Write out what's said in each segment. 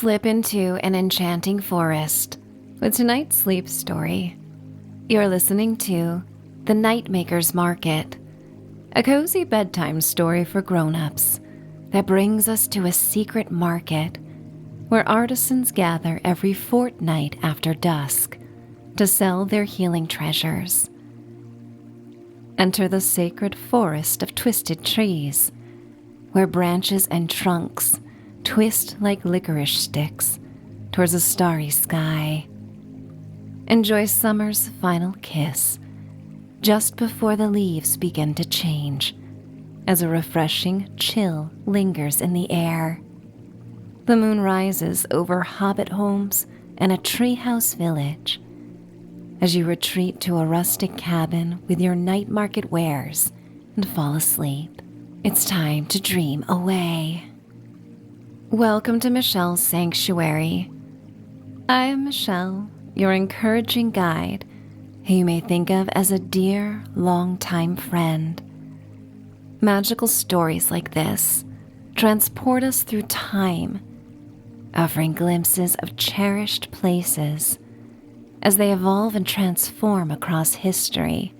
Slip into an enchanting forest with tonight's sleep story. You're listening to The Nightmakers Market, a cozy bedtime story for grown-ups that brings us to a secret market where artisans gather every fortnight after dusk to sell their healing treasures. Enter the sacred forest of twisted trees, where branches and trunks twist like licorice sticks towards a starry sky. Enjoy summer's final kiss just before the leaves begin to change, as a refreshing chill lingers in the air. The moon rises over hobbit homes and a treehouse village as you retreat to a rustic cabin with your night market wares and fall asleep. It's time to dream away. Welcome to Michelle's Sanctuary. I am Michelle, your encouraging guide, who you may think of as a dear, long-time friend. Magical stories like this transport us through time, offering glimpses of cherished places as they evolve and transform across history,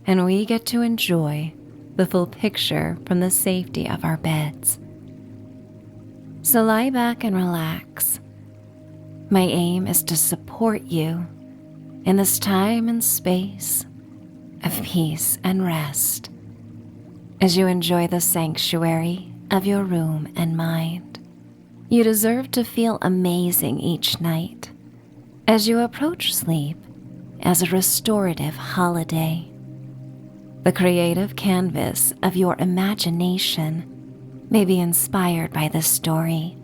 and we get to enjoy the full picture from the safety of our beds. So lie back and relax. My aim is to support you in this time and space of peace and rest as you enjoy the sanctuary of your room and mind. You deserve to feel amazing each night as you approach sleep as a restorative holiday. The creative canvas of your imagination may be inspired by this story,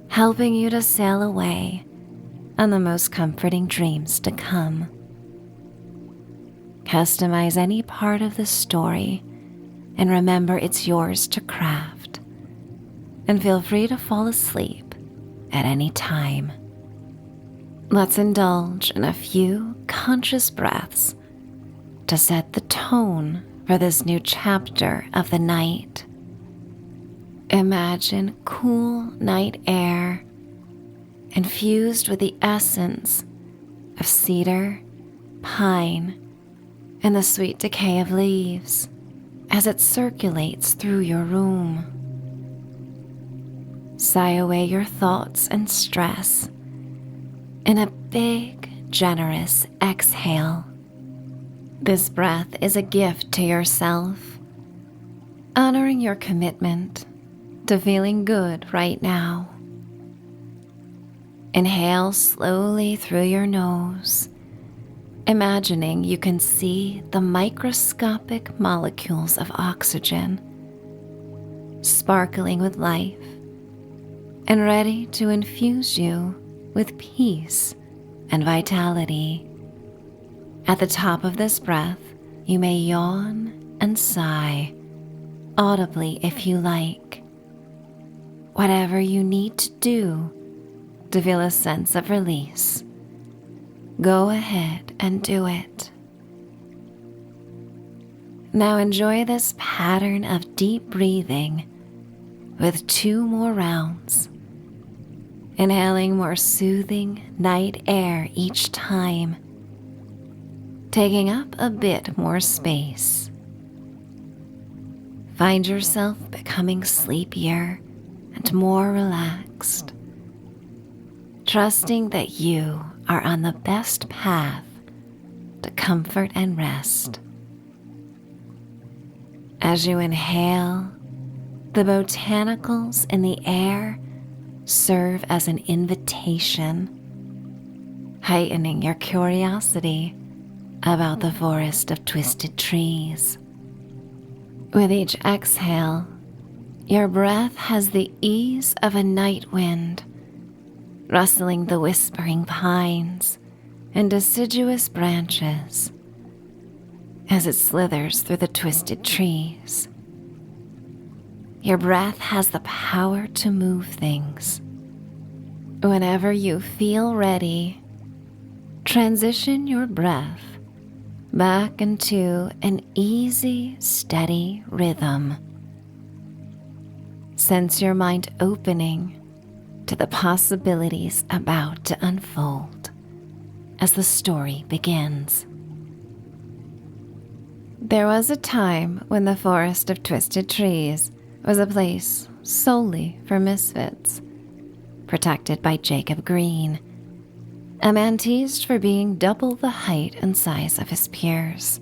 helping you to sail away on the most comforting dreams to come. Customize any part of the story and remember it's yours to craft, and feel free to fall asleep at any time. Let's indulge in a few conscious breaths to set the tone for this new chapter of the night. Imagine cool night air infused with the essence of cedar, pine, and the sweet decay of leaves as it circulates through your room. Sigh away your thoughts and stress in a big, generous exhale. This breath is a gift to yourself, honoring your commitment to feeling good right now. Inhale slowly through your nose, imagining you can see the microscopic molecules of oxygen sparkling with life and ready to infuse you with peace and vitality. At the top of this breath, you may yawn and sigh audibly if you like. Whatever you need to do to feel a sense of release, go ahead and do it. Now enjoy this pattern of deep breathing with 2 more rounds, inhaling more soothing night air each time, taking up a bit more space. Find yourself becoming sleepier and more relaxed, trusting that you are on the best path to comfort and rest. As you inhale, the botanicals in the air serve as an invitation, heightening your curiosity about the forest of twisted trees. With each exhale, your breath has the ease of a night wind, rustling the whispering pines and deciduous branches as it slithers through the twisted trees. Your breath has the power to move things. Whenever you feel ready, transition your breath back into an easy, steady rhythm. Sense your mind opening to the possibilities about to unfold as the story begins. There was a time when the Forest of Twisted Trees was a place solely for misfits, protected by Jacob Green, a man teased for being double the height and size of his peers.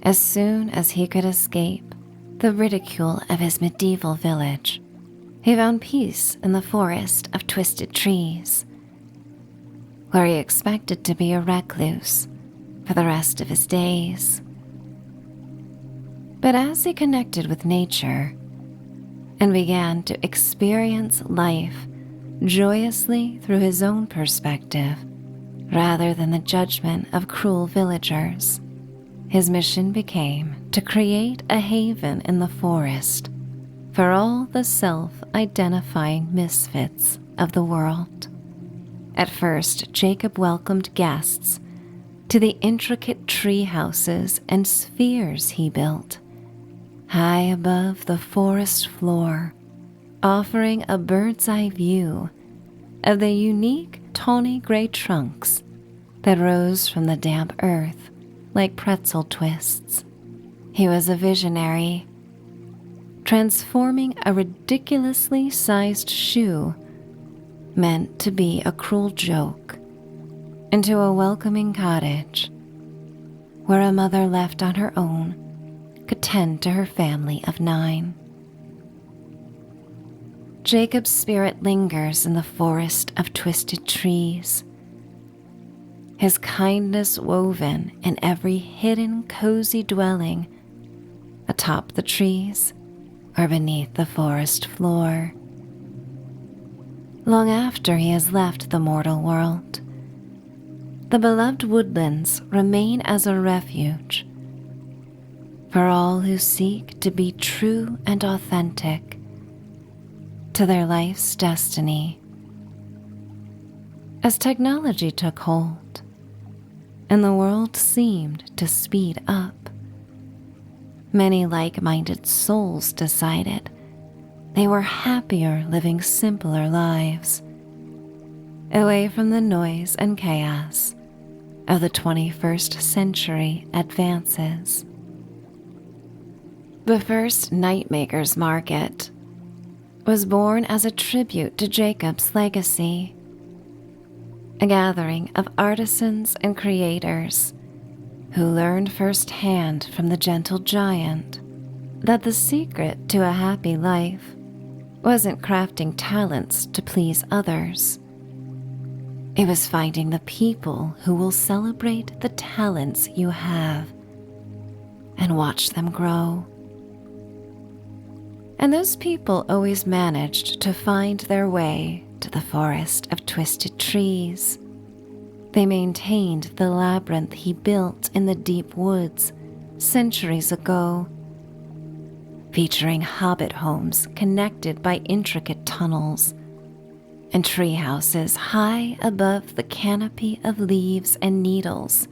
As soon as he could escape the ridicule of his medieval village, he found peace in the Forest of Twisted Trees, where he expected to be a recluse for the rest of his days. But as he connected with nature and began to experience life joyously through his own perspective, rather than the judgment of cruel villagers, his mission became to create a haven in the forest for all the self-identifying misfits of the world. At first, Jacob welcomed guests to the intricate tree houses and spheres he built, high above the forest floor, offering a bird's-eye view of the unique tawny gray trunks that rose from the damp earth like pretzel twists. He was a visionary, transforming a ridiculously sized shoe meant to be a cruel joke into a welcoming cottage where a mother left on her own could tend to her family of 9. Jacob's spirit lingers in the Forest of Twisted Trees, his kindness woven in every hidden cozy dwelling atop the trees or beneath the forest floor. Long after he has left the mortal world, the beloved woodlands remain as a refuge for all who seek to be true and authentic to their life's destiny. As technology took hold and the world seemed to speed up, many like-minded souls decided they were happier living simpler lives, away from the noise and chaos of the 21st century advances. The first Nightmakers Market was born as a tribute to Jacob's legacy, a gathering of artisans and creators who learned firsthand from the gentle giant that the secret to a happy life wasn't crafting talents to please others. It was finding the people who will celebrate the talents you have and watch them grow. And those people always managed to find their way to the Forest of Twisted Trees. They maintained the labyrinth he built in the deep woods centuries ago, featuring hobbit homes connected by intricate tunnels and tree houses high above the canopy of leaves and needles,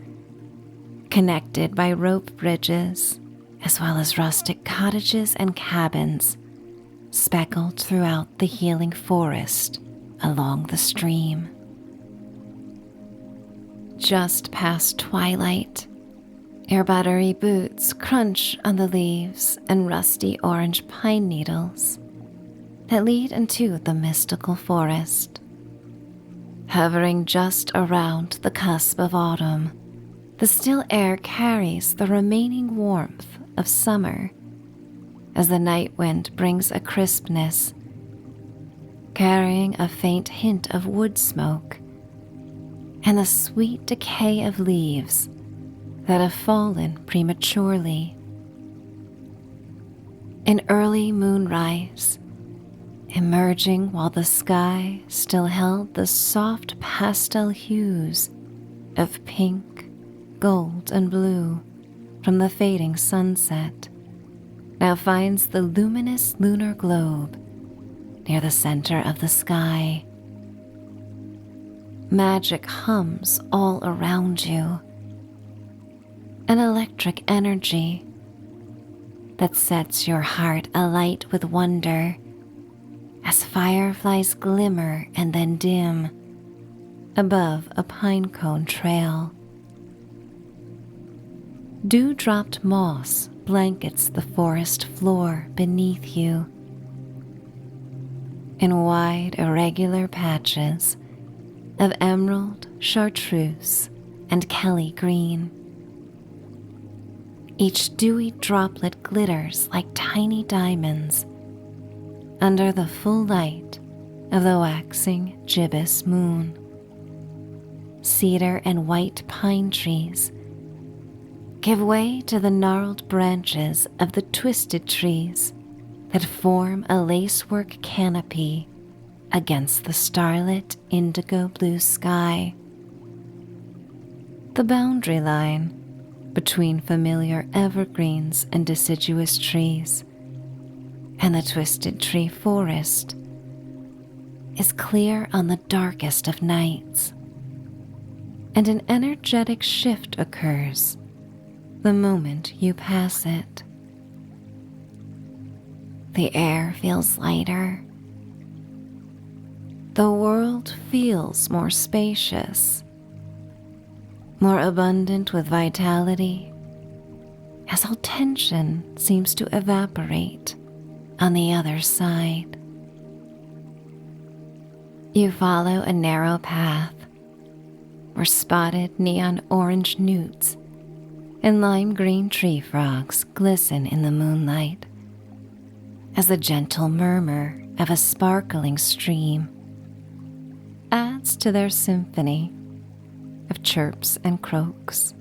connected by rope bridges, as well as rustic cottages and cabins speckled throughout the healing forest along the stream. Just past twilight, your buttery boots crunch on the leaves and rusty orange pine needles that lead into the mystical forest. Hovering just around the cusp of autumn, the still air carries the remaining warmth of summer as the night wind brings a crispness, carrying a faint hint of wood smoke and the sweet decay of leaves that have fallen prematurely. An early moonrise, emerging while the sky still held the soft pastel hues of pink, gold, and blue from the fading sunset, now finds the luminous lunar globe near the center of the sky. Magic hums all around you, an electric energy that sets your heart alight with wonder as fireflies glimmer and then dim above a pinecone trail. Dew-dropped moss blankets the forest floor beneath you. In wide, irregular patches of emerald, chartreuse, and Kelly green. Each dewy droplet glitters like tiny diamonds under the full light of the waxing gibbous moon. Cedar and white pine trees give way to the gnarled branches of the twisted trees that form a lacework canopy against the starlit indigo blue sky. The boundary line between familiar evergreens and deciduous trees and the twisted tree forest is clear on the darkest of nights, and an energetic shift occurs the moment you pass it. The air feels lighter. The world feels more spacious, more abundant with vitality, as all tension seems to evaporate on the other side. You follow a narrow path where spotted neon orange newts and lime green tree frogs glisten in the moonlight as the gentle murmur of a sparkling stream adds to their symphony of chirps and croaks.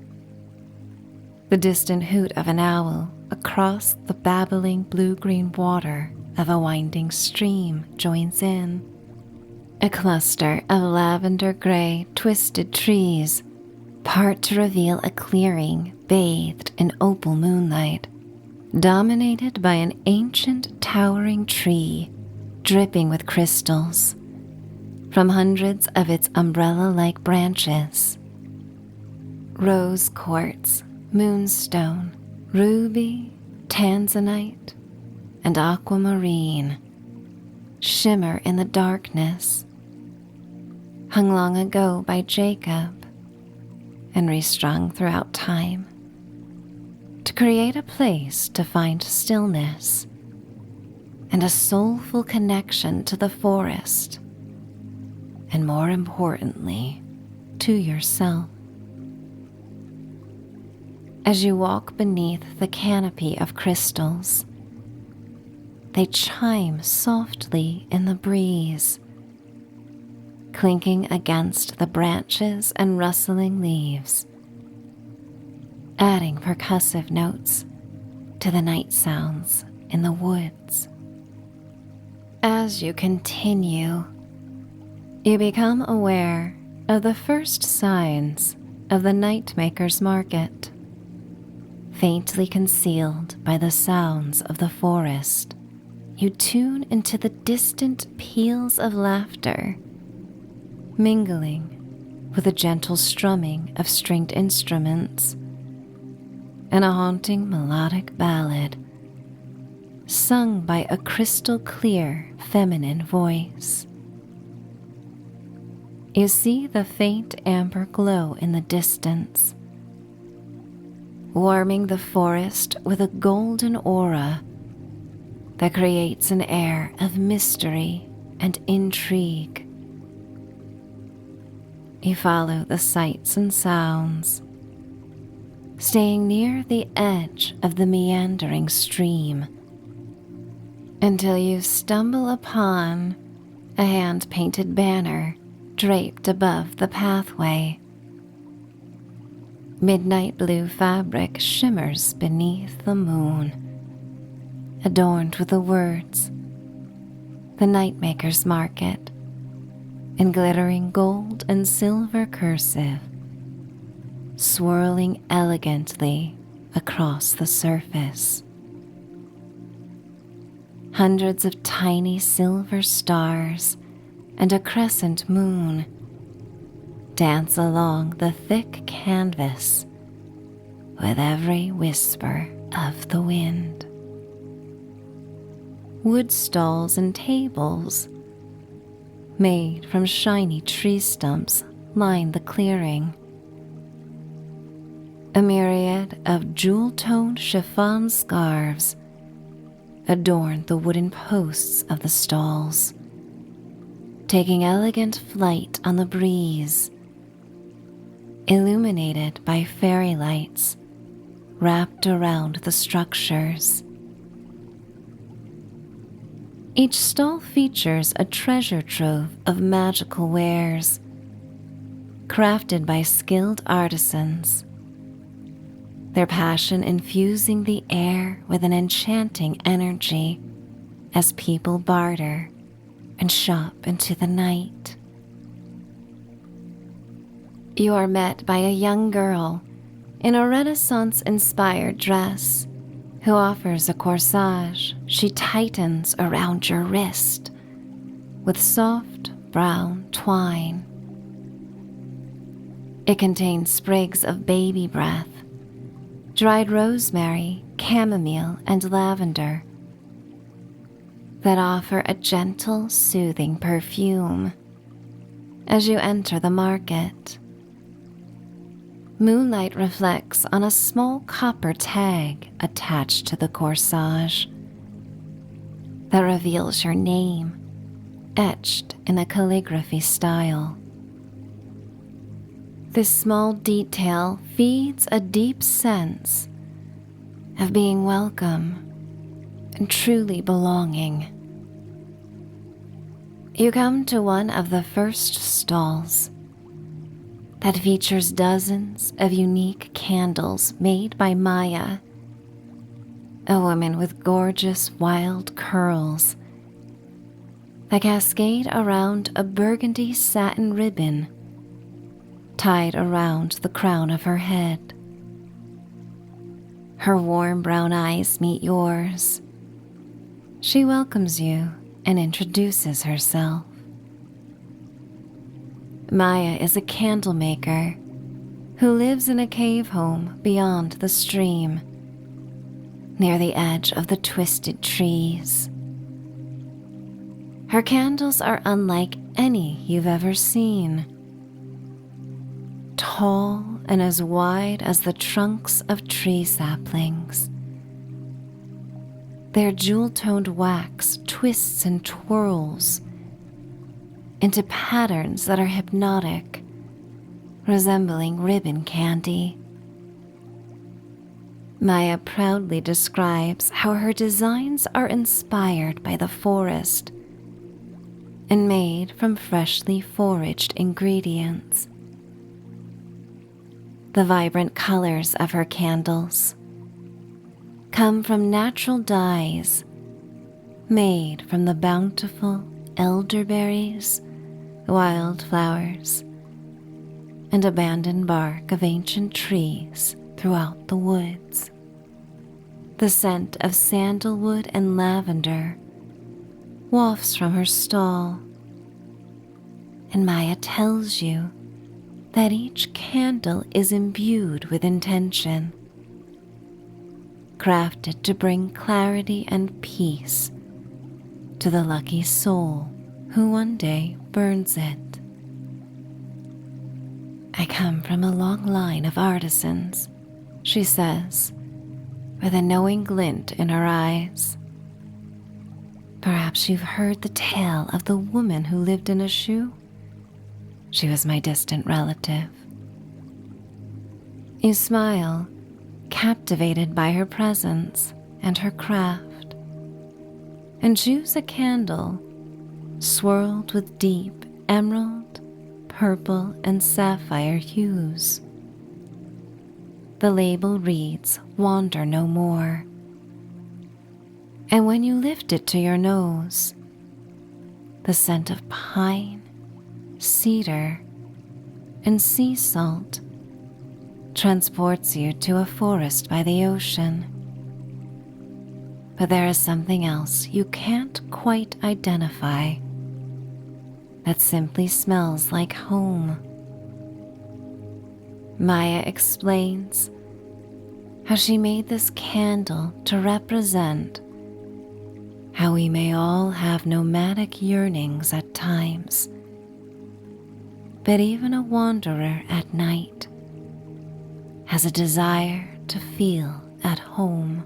The distant hoot of an owl across the babbling blue-green water of a winding stream joins in. A cluster of lavender-gray twisted trees part to reveal a clearing bathed in opal moonlight, dominated by an ancient towering tree dripping with crystals from hundreds of its umbrella-like branches. Rose quartz, moonstone, ruby, tanzanite, and aquamarine shimmer in the darkness, hung long ago by Jacob and restrung throughout time to create a place to find stillness and a soulful connection to the forest, and more importantly, to yourself. As you walk beneath the canopy of crystals, they chime softly in the breeze, clinking against the branches and rustling leaves, adding percussive notes to the night sounds in the woods. As you continue, you become aware of the first signs of the Nightmakers Market. Faintly concealed by the sounds of the forest, you tune into the distant peals of laughter, mingling with a gentle strumming of stringed instruments and a haunting melodic ballad sung by a crystal-clear feminine voice. You see the faint amber glow in the distance, warming the forest with a golden aura that creates an air of mystery and intrigue. You follow the sights and sounds, staying near the edge of the meandering stream until you stumble upon a hand-painted banner draped above the pathway. Midnight blue fabric shimmers beneath the moon, adorned with the words, "The Nightmakers Market," in glittering gold and silver cursive, swirling elegantly across the surface. Hundreds of tiny silver stars and a crescent moon dance along the thick canvas with every whisper of the wind. wood stalls and tables made from shiny tree stumps line the clearing. A myriad of jewel-toned chiffon scarves adorn the wooden posts of the stalls, taking elegant flight on the breeze, illuminated by fairy lights wrapped around the structures. Each stall features a treasure trove of magical wares, crafted by skilled artisans, their passion infusing the air with an enchanting energy as people barter and shop into the night. You are met by a young girl in a Renaissance-inspired dress who offers a corsage she tightens around your wrist with soft brown twine. It contains sprigs of baby breath, dried rosemary, chamomile, and lavender that offer a gentle, soothing perfume as you enter the market. Moonlight reflects on a small copper tag attached to the corsage that reveals your name, etched in a calligraphy style. This small detail feeds a deep sense of being welcome and truly belonging. You come to one of the first stalls that features dozens of unique candles made by Maya, a woman with gorgeous wild curls that cascade around a burgundy satin ribbon tied around the crown of her head. Her warm brown eyes meet yours. She welcomes you and introduces herself. Maya is a candle maker who lives in a cave home beyond the stream, near the edge of the twisted trees. Her candles are unlike any you've ever seen. Tall and as wide as the trunks of tree saplings. Their jewel-toned wax twists and twirls into patterns that are hypnotic, resembling ribbon candy. Maya proudly describes how her designs are inspired by the forest and made from freshly foraged ingredients. The vibrant colors of her candles come from natural dyes made from the bountiful elderberries, wildflowers, and abandoned bark of ancient trees throughout the woods. The scent of sandalwood and lavender wafts from her stall, and Maya tells you that each candle is imbued with intention, crafted to bring clarity and peace to the lucky soul who one day burns it. I come from a long line of artisans, she says, with a knowing glint in her eyes. Perhaps you've heard the tale of the woman who lived in a shoe? She was my distant relative. You smile, captivated by her presence and her craft, and choose a candle swirled with deep emerald, purple, and sapphire hues. The label reads, "Wander no more." And when you lift it to your nose, the scent of pine, cedar, and sea salt transports you to a forest by the ocean. But there is something else you can't quite identify that simply smells like home. Maya explains how she made this candle to represent how we may all have nomadic yearnings at times, but even a wanderer at night has a desire to feel at home.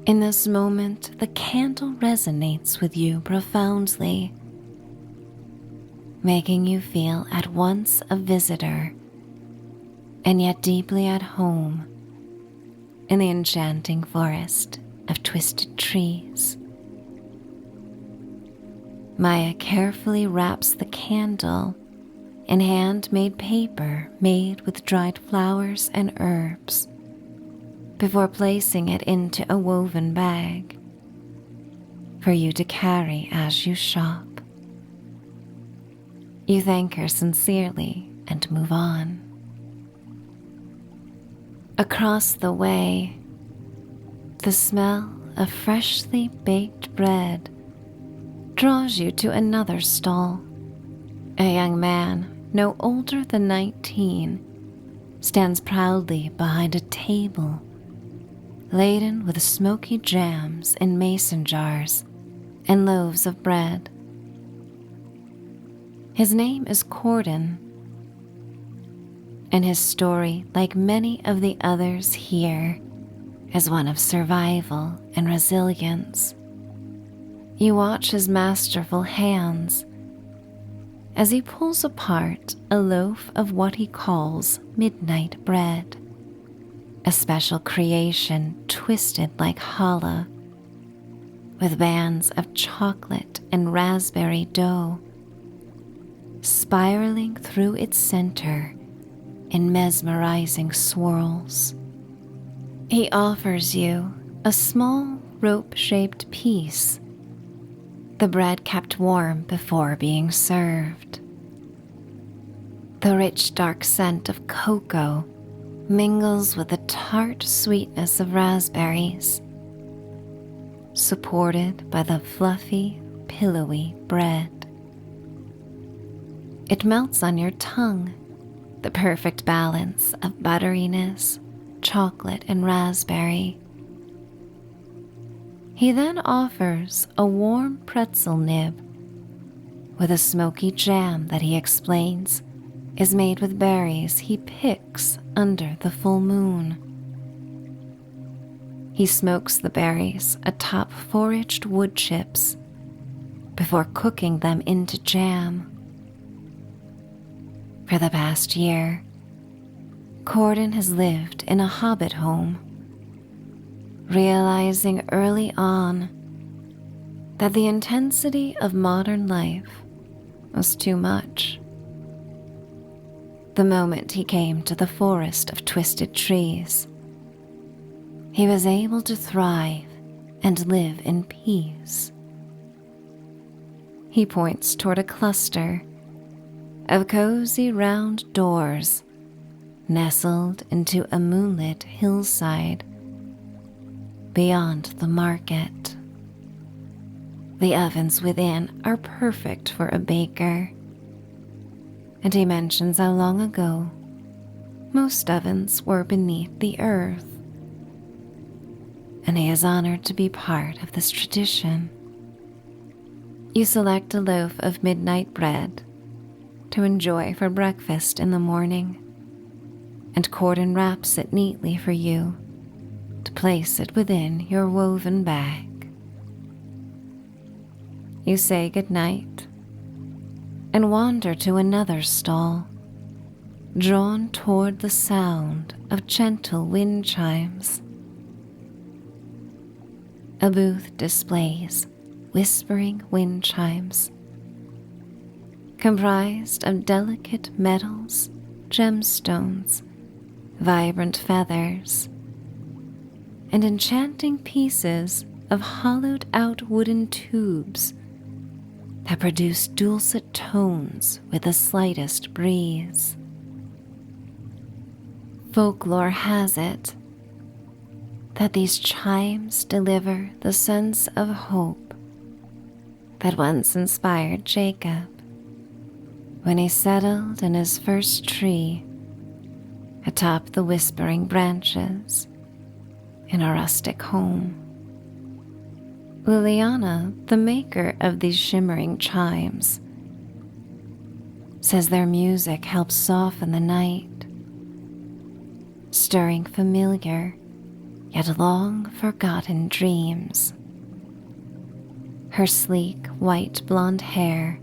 In this moment, the candle resonates with you profoundly, making you feel at once a visitor and yet deeply at home in the enchanting forest of twisted trees. Maya carefully wraps the candle in handmade paper made with dried flowers and herbs before placing it into a woven bag for you to carry as you shop. You thank her sincerely and move on. Across the way, the smell of freshly baked bread draws you to another stall. A young man, no older than 19, stands proudly behind a table laden with smoky jams in mason jars and loaves of bread. His name is Corden, and his story, like many of the others here, is one of survival and resilience. You watch his masterful hands as he pulls apart a loaf of what he calls midnight bread, a special creation twisted like challah, with bands of chocolate and raspberry dough spiraling through its center in mesmerizing swirls. He offers you a small rope-shaped piece, the bread kept warm before being served. The rich dark scent of cocoa mingles with the tart sweetness of raspberries, supported by the fluffy, pillowy bread. It melts on your tongue, the perfect balance of butteriness, chocolate, and raspberry. He then offers a warm pretzel nib with a smoky jam that he explains is made with berries he picks under the full moon. He smokes the berries atop foraged wood chips before cooking them into jam. For the past year, Corden has lived in a hobbit home, realizing early on that the intensity of modern life was too much. The moment he came to the forest of twisted trees, he was able to thrive and live in peace. He points toward a cluster of cozy round doors nestled into a moonlit hillside beyond the market. The ovens within are perfect for a baker, and he mentions how long ago most ovens were beneath the earth, and he is honored to be part of this tradition. You select a loaf of midnight bread to enjoy for breakfast in the morning, and Corden wraps it neatly for you to place it within your woven bag. You say goodnight and wander to another stall, drawn toward the sound of gentle wind chimes. A booth displays whispering wind chimes, comprised of delicate metals, gemstones, vibrant feathers, and enchanting pieces of hollowed-out wooden tubes that produce dulcet tones with the slightest breeze. Folklore has it that these chimes deliver the sense of hope that once inspired Jacob when he settled in his first tree atop the whispering branches in a rustic home. Liliana, the maker of these shimmering chimes, says their music helps soften the night, stirring familiar yet long forgotten dreams. Her sleek white blonde hair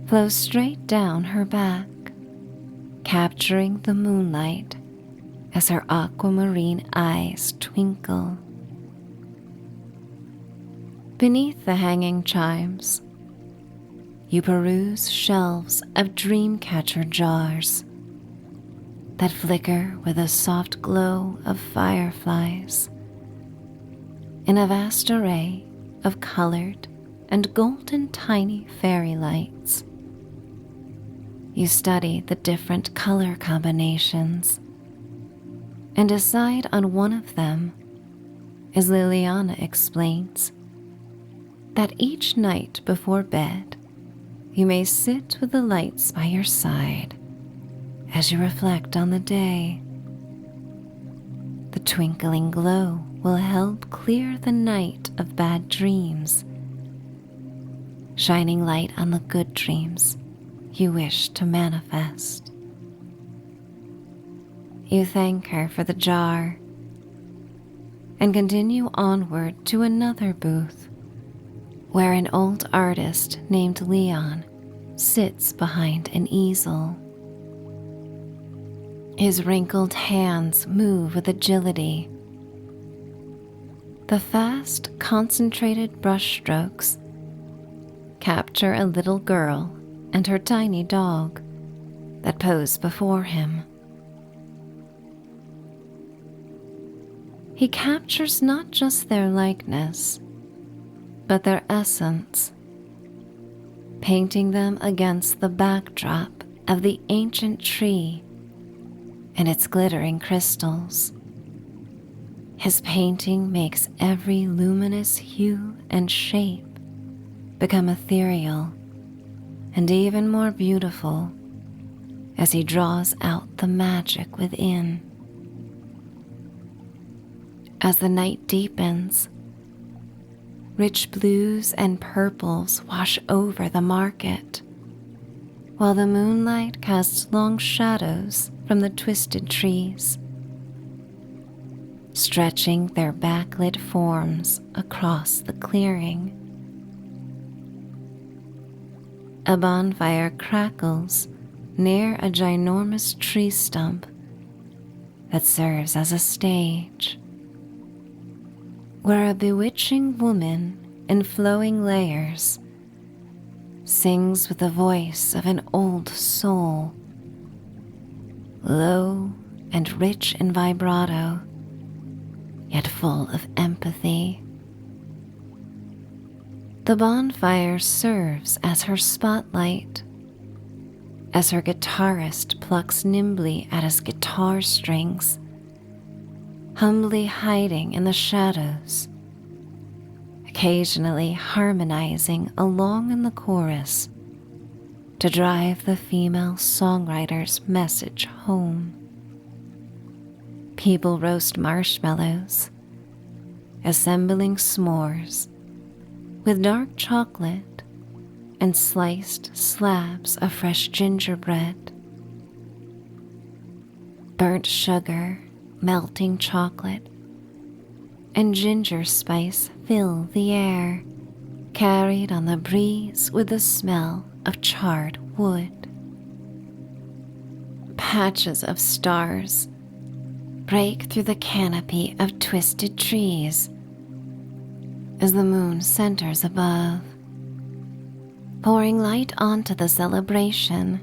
flows straight down her back, capturing the moonlight as her aquamarine eyes twinkle. Beneath the hanging chimes, you peruse shelves of dream-catcher jars that flicker with a soft glow of fireflies in a vast array of colored and golden tiny fairy lights. You study the different color combinations and decide on one of them, as Liliana explains, that each night before bed you may sit with the lights by your side as you reflect on the day. The twinkling glow will help clear the night of bad dreams, shining light on the good dreams you wish to manifest. You thank her for the jar and continue onward to another booth where an old artist named Leon sits behind an easel. His wrinkled hands move with agility. The fast, concentrated brushstrokes capture a little girl and her tiny dog that pose before him. He captures not just their likeness, but their essence, painting them against the backdrop of the ancient tree and its glittering crystals. His painting makes every luminous hue and shape become ethereal and even more beautiful as he draws out the magic within. As the night deepens, rich blues and purples wash over the market, while the moonlight casts long shadows from the twisted trees, stretching their backlit forms across the clearing. A bonfire crackles near a ginormous tree stump that serves as a stage, where a bewitching woman in flowing layers sings with the voice of an old soul, low and rich in vibrato, yet full of empathy. The bonfire serves as her spotlight, as her guitarist plucks nimbly at his guitar strings, humbly hiding in the shadows, occasionally harmonizing along in the chorus to drive the female songwriter's message home. People roast marshmallows, assembling s'mores with dark chocolate and sliced slabs of fresh gingerbread. Burnt sugar, melting chocolate, and ginger spice fill the air, carried on the breeze with the smell of charred wood. Patches of stars break through the canopy of twisted trees as the moon centers above, pouring light onto the celebration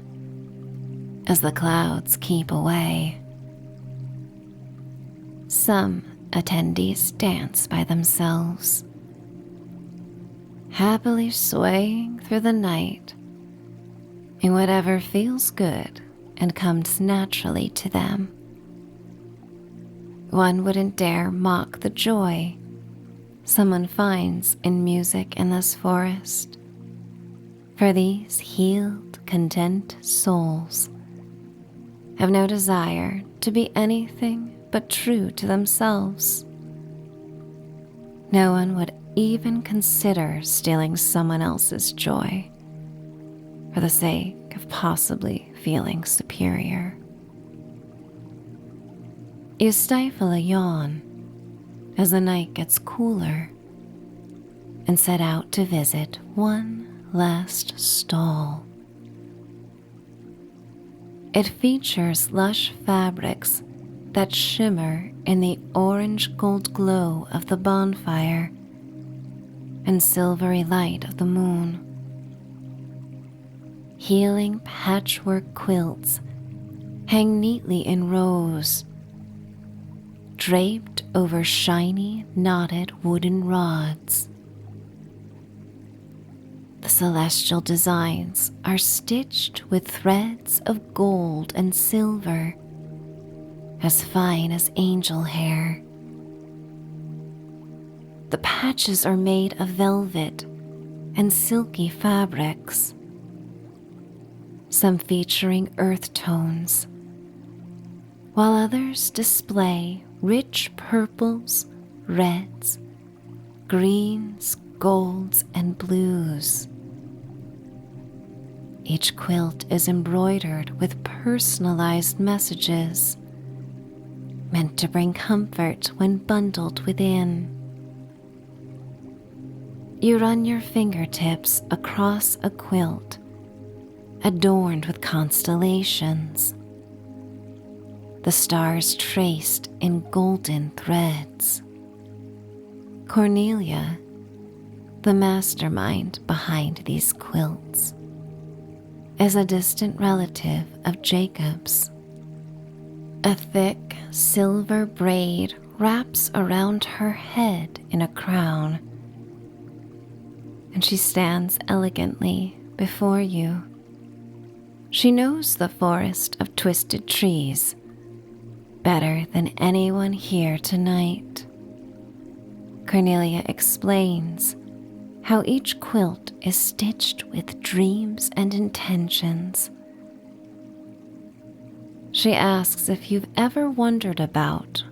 as the clouds keep away. Some attendees dance by themselves, happily swaying through the night in whatever feels good and comes naturally to them. One wouldn't dare mock the joy someone finds in music in this forest, for these healed, content souls have no desire to be anything but true to themselves. No one would even consider stealing someone else's joy for the sake of possibly feeling superior. You stifle a yawn as the night gets cooler and set out to visit one last stall. It features lush fabrics that shimmer in the orange gold glow of the bonfire and silvery light of the moon. Healing patchwork quilts hang neatly in rows, draped over shiny, knotted wooden rods. The celestial designs are stitched with threads of gold and silver, as fine as angel hair. The patches are made of velvet and silky fabrics, some featuring earth tones, while others display rich purples, reds, greens, golds, and blues. Each quilt is embroidered with personalized messages meant to bring comfort when bundled within. You run your fingertips across a quilt adorned with constellations, the stars traced in golden threads. Cornelia, the mastermind behind these quilts, is a distant relative of Jacob's. A thick silver braid wraps around her head in a crown, and she stands elegantly before you. She knows the forest of twisted trees better than anyone here tonight. Cornelia explains how each quilt is stitched with dreams and intentions. She asks if you've ever wondered about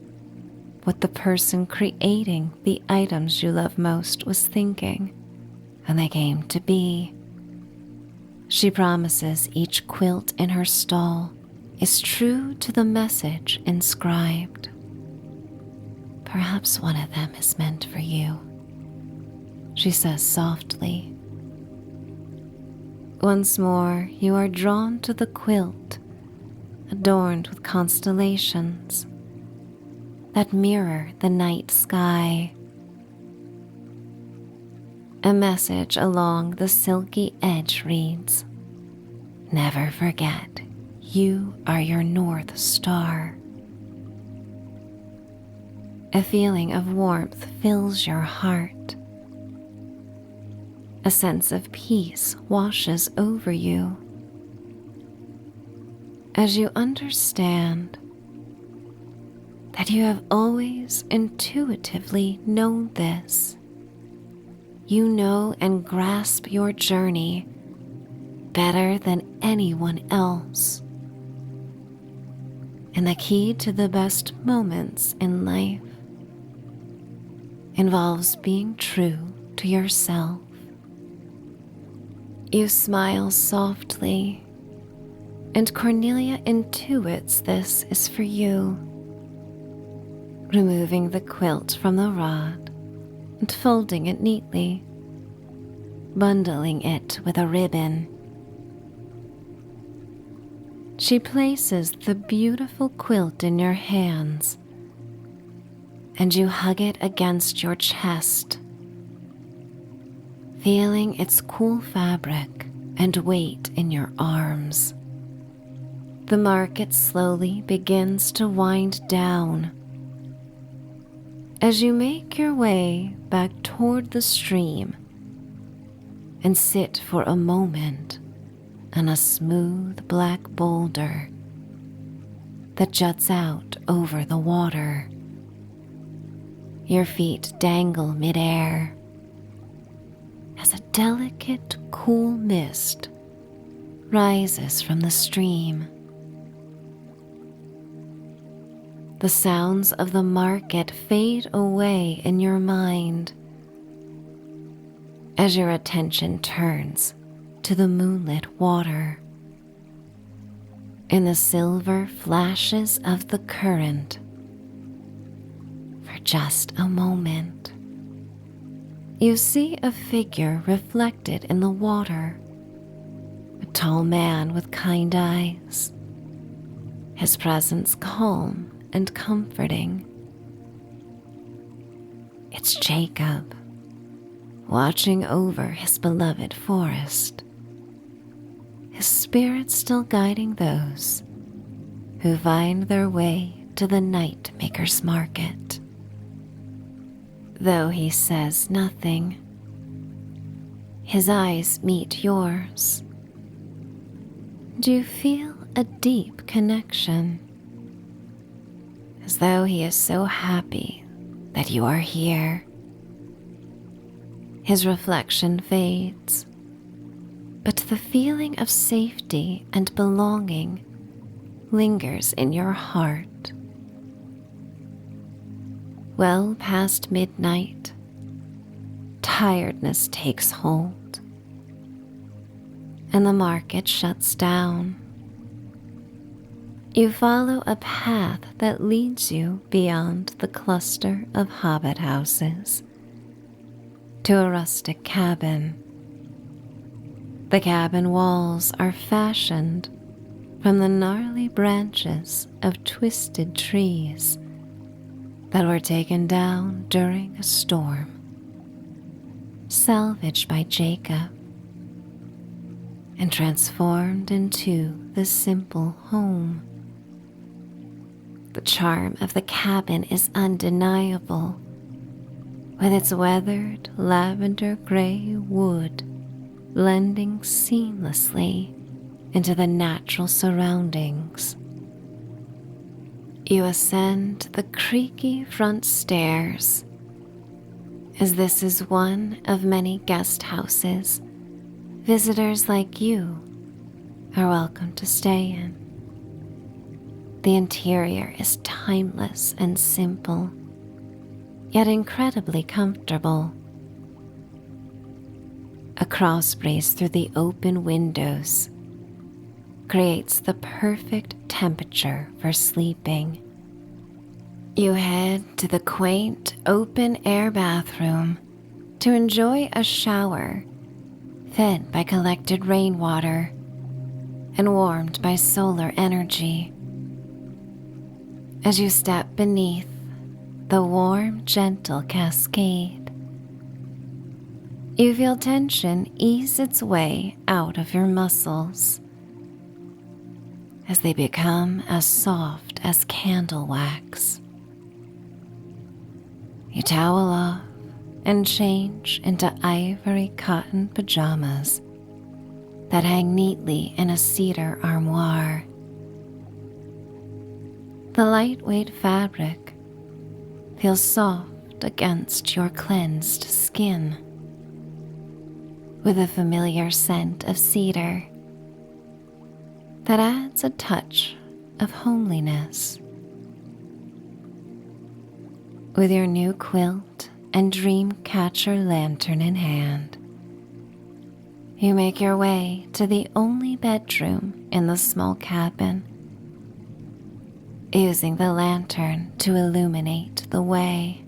what the person creating the items you love most was thinking when they came to be. She promises each quilt in her stall is true to the message inscribed. Perhaps one of them is meant for you, she says softly. Once more, you are drawn to the quilt adorned with constellations that mirror the night sky. A message along the silky edge reads, "Never forget, you are your North Star." A feeling of warmth fills your heart. A sense of peace washes over you as you understand that you have always intuitively known this. You know and grasp your journey better than anyone else. And the key to the best moments in life involves being true to yourself. You smile softly, and Cornelia intuits this is for you. Removing the quilt from the rod and folding it neatly, bundling it with a ribbon. She places the beautiful quilt in your hands, and you hug it against your chest, feeling its cool fabric and weight in your arms. The market slowly begins to wind down as you make your way back toward the stream and sit for a moment on a smooth black boulder that juts out over the water. Your feet dangle midair as a delicate, cool mist rises from the stream. The sounds of the market fade away in your mind as your attention turns to the moonlit water. In the silver flashes of the current, for just a moment, you see a figure reflected in the water, a tall man with kind eyes, his presence calm and comforting. It's Jacob, watching over his beloved forest, his spirit still guiding those who find their way to the Nightmakers Market. Though he says nothing, his eyes meet yours. Do you feel a deep connection, as though he is so happy that you are here? His reflection fades, but the feeling of safety and belonging lingers in your heart. Well past midnight, tiredness takes hold, and the market shuts down. You follow a path that leads you beyond the cluster of hobbit houses to a rustic cabin. The cabin walls are fashioned from the gnarly branches of twisted trees that were taken down during a storm, salvaged by Jacob, and transformed into the simple home. The charm of the cabin is undeniable, with its weathered lavender gray wood blending seamlessly into the natural surroundings. You ascend the creaky front stairs, as this is one of many guest houses visitors like you are welcome to stay in. The interior is timeless and simple, yet incredibly comfortable. A cross breeze through the open windows creates the perfect temperature for sleeping. You head to the quaint open-air bathroom to enjoy a shower fed by collected rainwater and warmed by solar energy. As you step beneath the warm, gentle cascade, you feel tension ease its way out of your muscles as they become as soft as candle wax. You towel off and change into ivory cotton pajamas that hang neatly in a cedar armoire. The lightweight fabric feels soft against your cleansed skin, with a familiar scent of cedar that adds a touch of homeliness. With your new quilt and dream catcher lantern in hand, you make your way to the only bedroom in the small cabin, using the lantern to illuminate the way.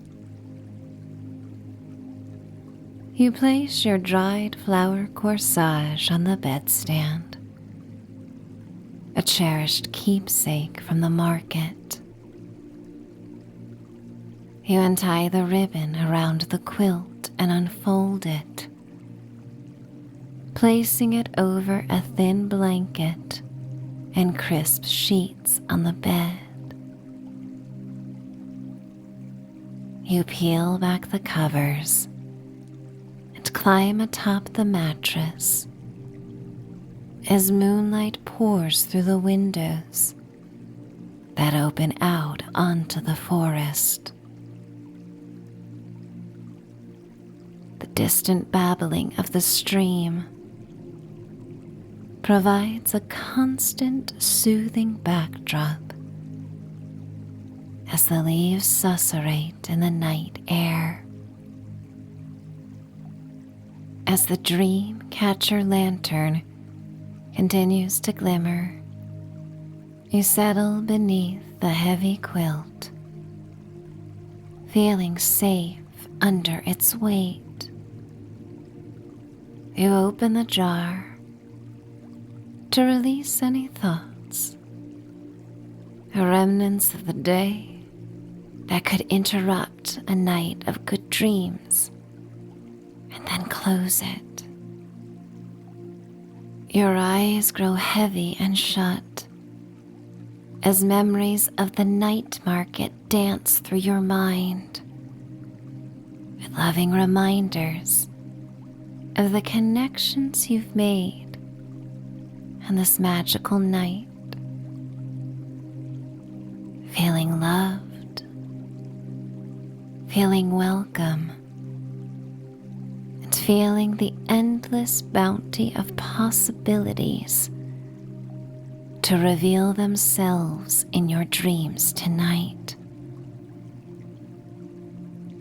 You place your dried flower corsage on the bedstand, a cherished keepsake from the market. You untie the ribbon around the quilt and unfold it, placing it over a thin blanket and crisp sheets on the bed. You peel back the covers and climb atop the mattress as moonlight pours through the windows that open out onto the forest. The distant babbling of the stream provides a constant soothing backdrop as the leaves susurrate in the night air. as the dream catcher lantern continues to glimmer, you settle beneath the heavy quilt, feeling safe under its weight. You open the jar to release any thoughts, the remnants of the day that could interrupt a night of good dreams, and then close it. Your eyes grow heavy and shut as memories of the night market dance through your mind with loving reminders of the connections you've made on this magical night. Feeling loved, feeling welcome, and feeling the endless bounty of possibilities to reveal themselves in your dreams tonight.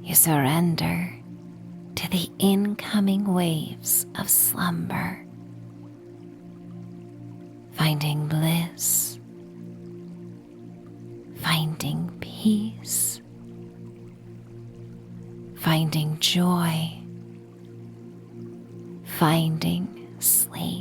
You surrender to the incoming waves of slumber, finding bliss, finding peace, finding joy, finding sleep.